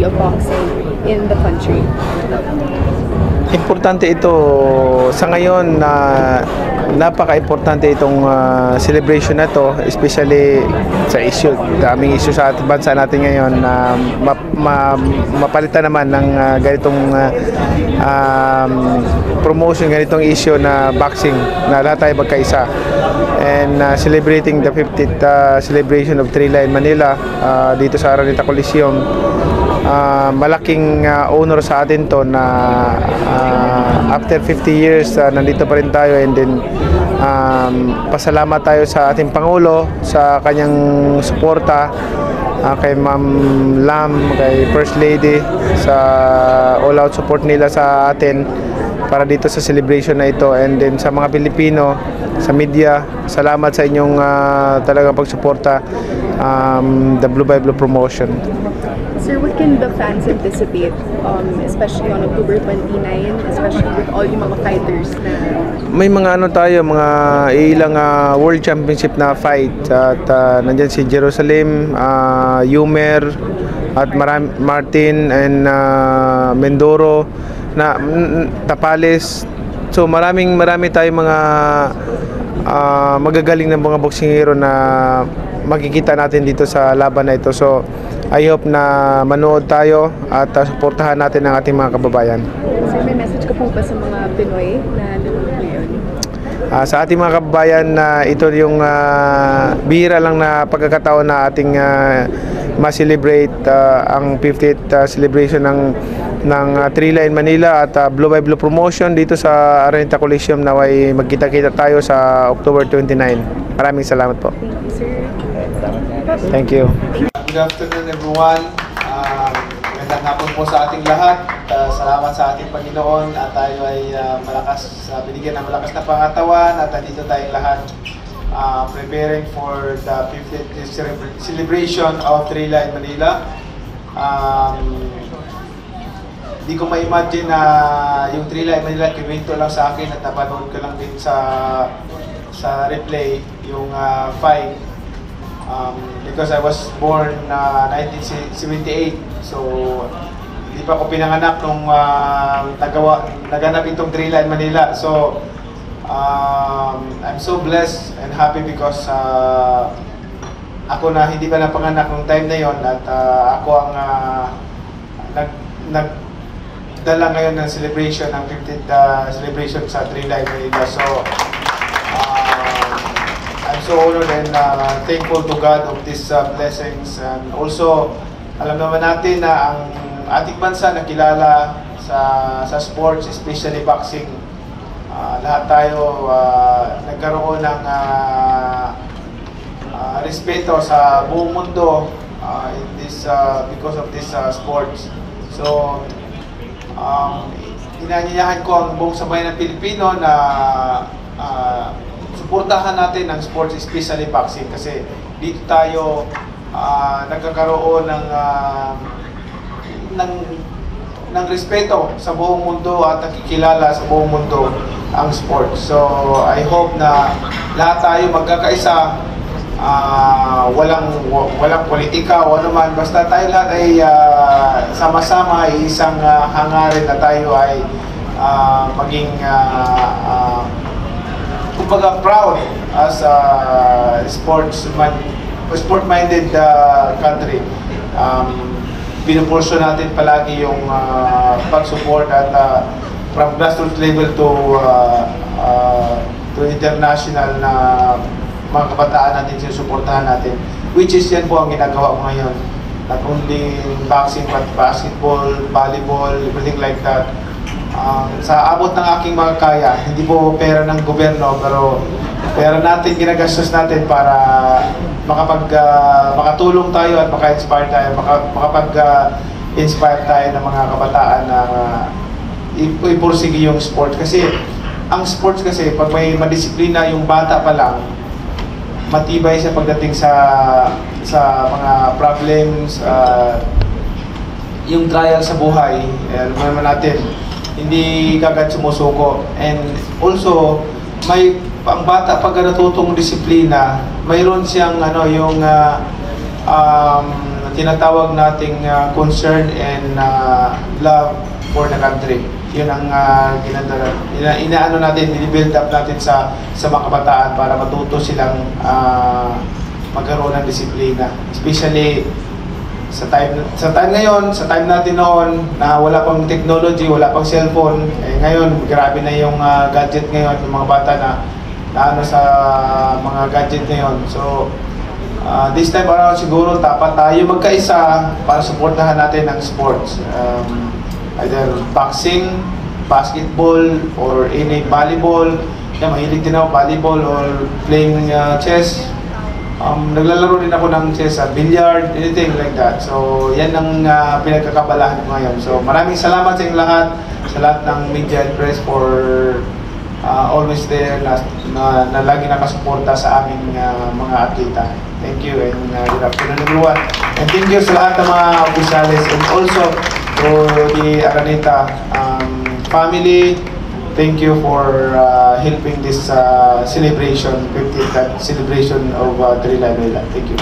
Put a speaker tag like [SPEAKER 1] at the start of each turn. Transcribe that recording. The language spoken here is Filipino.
[SPEAKER 1] of boxing in the country?
[SPEAKER 2] Importante ito sa ngayon na napaka-importante itong celebration na to, especially sa issue, daming issue sa ating bansa natin ngayon na mapalitan naman ng ganitong promotion, ganitong issue na boxing, na lahat tayo magkaisa. And celebrating the 50th celebration of Thrilla in Manila dito sa Araneta Coliseum. Malaking honor sa atin to na after 50 years nandito pa rin tayo, and then pasalamat tayo sa ating Pangulo sa kanyang suporta, kay Ma'am Lam, kay First Lady sa all-out support nila sa atin para dito sa celebration na ito, and then sa mga Pilipino, sa media, salamat sa inyong talagang pagsuporta the Blue by Blue promotion.
[SPEAKER 1] Sir, what can the fans anticipate, especially on October 29, especially with all yung mga fighters na...
[SPEAKER 2] May mga tayo, mga ilang World Championship na fight, at nandyan si Jerusalem, Yumer, at Martin, and Mendoro, na Tapales. So marami tayong mga magagaling na mga boksingero na makikita natin dito sa laban na ito. So I hope na manood tayo at suportahan natin ang ating mga kababayan.
[SPEAKER 1] Sir, may message ka po ba sa mga Pinoy na nanonood ngayon?
[SPEAKER 2] Sa ating mga kababayan, ito yung bihira lang na pagkakataon na ating ma-celebrate ang 50th celebration ng Thrilla in Manila at Blue by Blue promotion dito sa Araneta Coliseum. Naway magkita-kita tayo sa October 29. Maraming salamat po.
[SPEAKER 1] Thank you, sir.
[SPEAKER 2] Thank you.
[SPEAKER 3] Good afternoon everyone. Magandang hapon po sa ating lahat. Salamat sa ating Panginoon at tayo ay binigyan ng malakas na pangatawan at nandito tayong lahat preparing for the 50th celebration of Thrilla in Manila. Hindi ko ma-imagine na yung Thrilla in Manila kinuwento lang sa akin at napanood ko lang din sa replay yung fight. Because I was born 1978, so hindi pa ako pinanganak nung naganap itong Thrilla in Manila. So I'm so blessed and happy because ako na hindi pa napanganak nung time na yon, at ako ang nagdala ngayon ng celebration ng 50th celebration sa Thrilla in Manila. So I'm so honored and thankful to God of these blessings. And also, alam naman natin na ang ating bansa nakilala sa sports, especially boxing. Lahat tayo nagkaroon ng respeto sa buong mundo in this because of this sports. So, inanyayahan ko ang buong sambayan ng Pilipino na suportahan natin ang sports, especially boxing, kasi dito tayo nagkakaroon ng respeto sa buong mundo at nakikilala sa buong mundo ang sports. So I hope na lahat tayo magkakaisa, walang politika o ano man, basta tayo lahat ay sama-sama ay isang hangarin na tayo ay maging kumbaga proud as a sport-minded country. Pinupulso natin palagi yung pag-support at from grassroots level to international na mga kabataan natin, sinusuportahan natin, which is yan po ang ginagawa ko ngayon. Not only boxing but basketball, volleyball, everything like that. Sa abot ng aking mga kaya, hindi po pera ng gobyerno, pero pera natin, ginagastos natin para makatulong tayo at maka-inspire tayo, makapag-inspire tayo ng mga kabataan na ipursige yung sport. Kasi ang sports kasi, pag may madisiplina yung bata pa lang, matibay siya pagdating sa mga problems, yung trial sa buhay. Alam naman natin, hindi kagad sumusuko. And also, ang bata pag natutong disiplina, mayroon siyang tinatawag nating concern and love for the country. Yun ang inaano natin, i-build up natin sa mga kabataan para matuto silang magkaroon ng disiplina. Especially sa time ngayon, sa time natin noon na wala pang technology, wala pang cellphone, ngayon grabe na yung gadget ngayon, yung mga bata na ano sa mga gadget ngayon. So this time around siguro dapat tayo magkaisa para suportahan natin ang sports. Either boxing, basketball, or any volleyball. Mahilig din ako volleyball or playing chess. Naglalaro din ako ng chess, billiard, anything like that. So, yan ang pinagkakabalahan ko ngayon. So, maraming salamat sa inyong lahat, sa lahat ng media and press for always there na lagi nakasuporta sa aming mga atleta. Thank you and good afternoon everyone. And thank you sa lahat ng mga opisyalis and also for the Araneta family. Thank you for helping this celebration, 50th celebration of Trilay Manila. Thank you.